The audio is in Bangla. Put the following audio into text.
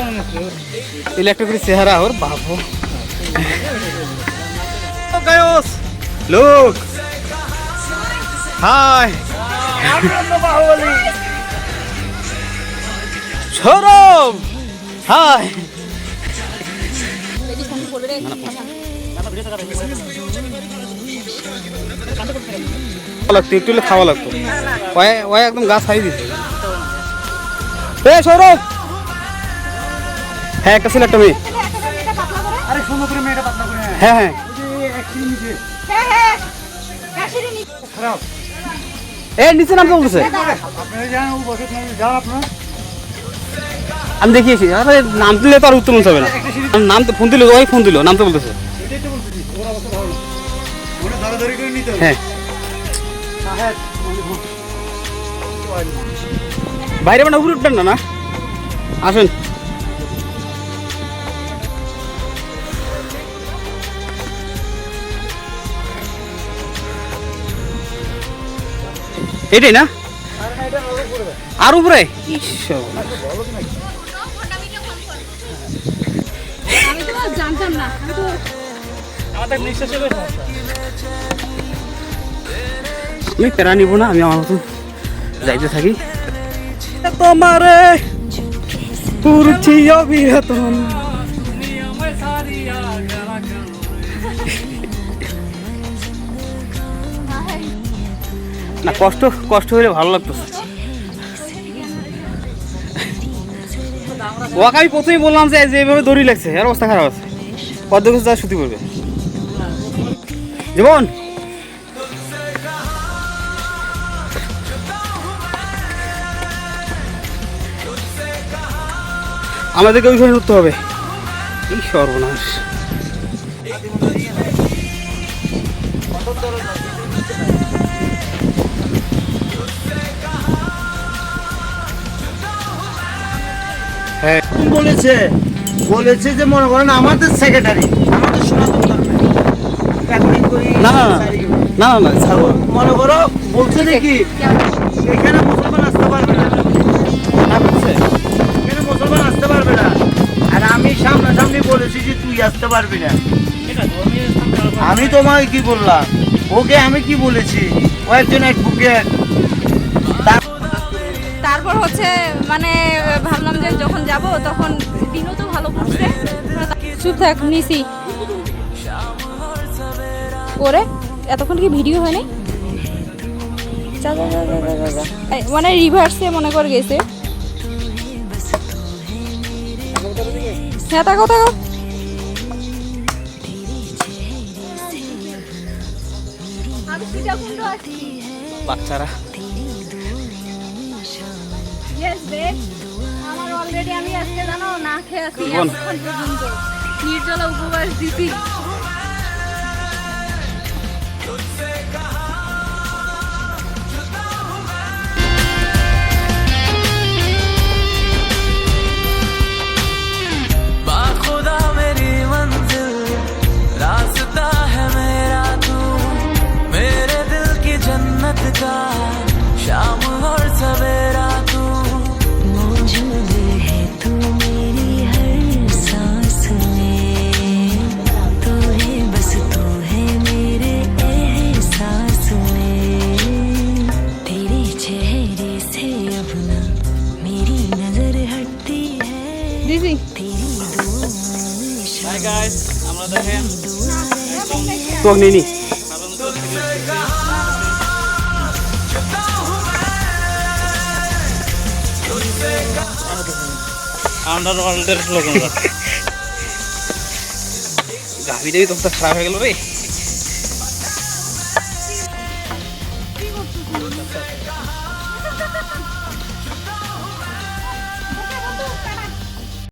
इलेक्ट्रिक चेहरा और बाबू गायस लोग हाय সৌরভ হাই লাগতো একটু খাওয়া লাগতো ওই একদম গাছ হারিয়ে দিচ্ছে এ সৌরভ হ্যাঁ একটা ছিল একটা মেয়ে হ্যাঁ হ্যাঁ এ নিচে নামতে বলতেছে আমি দেখিয়েছি আরে নাম দিলে তো আর উত্তম হবে না নাম তো ফোন দিল ওই ফোন দিল নামতে বলতেছে হ্যাঁ বাইরে মানে উপরে উঠবেন না আসেন এটাই না আর উপরে আমি প্যারা নিব না আমি আমার মতো যাইতে থাকি তোমারে পুরুষি অবিরতন না কষ্ট হইলে ভালো লাগতো ওকে আমি প্রথমেই বললাম যে যেভাবে দড়ি লাগছে এর অবস্থা খারাপ আছে পদ্ম যা ছুটি করবে জীবন আমাদেরকে ওইখানে উঠতে হবে এই সর্বনাশ হ্যাঁ বলেছে যে মনে করেন আমাদের সেক্রেটারি আমাদের সনাতন ধর্মের না না না না ছাড়বো মনে করো বলছে নাকি এখানে মুসলমান আসতে পারবে না এখানে মুসলমান আসতে পারবে না আর আমি সামনাসামনি বলেছি যে তুই আসতে পারবি না আমি তোমাকে কি বললাম ওকে আমি কি বলেছি ও একজন অ্যাডভোকেট তারপর হচ্ছে মানে ভাবলাম যে যখন যাব তখন দিনও তো ভালো পড়ছে চুপ থাক নিছি করে এতক্ষণ কি ভিডিও হয়নি মানে রিভার্সে মনে করে গেছে হ্যাঁ তাকাও বাচ্চারা আমার অলরেডি আমি আজকে জানো না খেয়ে আছি এখন পর্যন্ত নির্জলা উপবাস দিছি बाखुदा मेरी मंजिल रास्ता है मेरा तू मेरे दिल की जन्नत का शाम और सवेरा तू मौजूद है तू मेरी हर सांस में तू है बस तू है मेरे एहसास में तेरे चेहरे से अपना मेरी नजर हटती है দিদি হাই গাইস আমরা দেখেন তোক নেই আন্ডারওয়ার্ল্ডের স্লোগান গাভিটাই তো খারাপ হয়ে গেল রে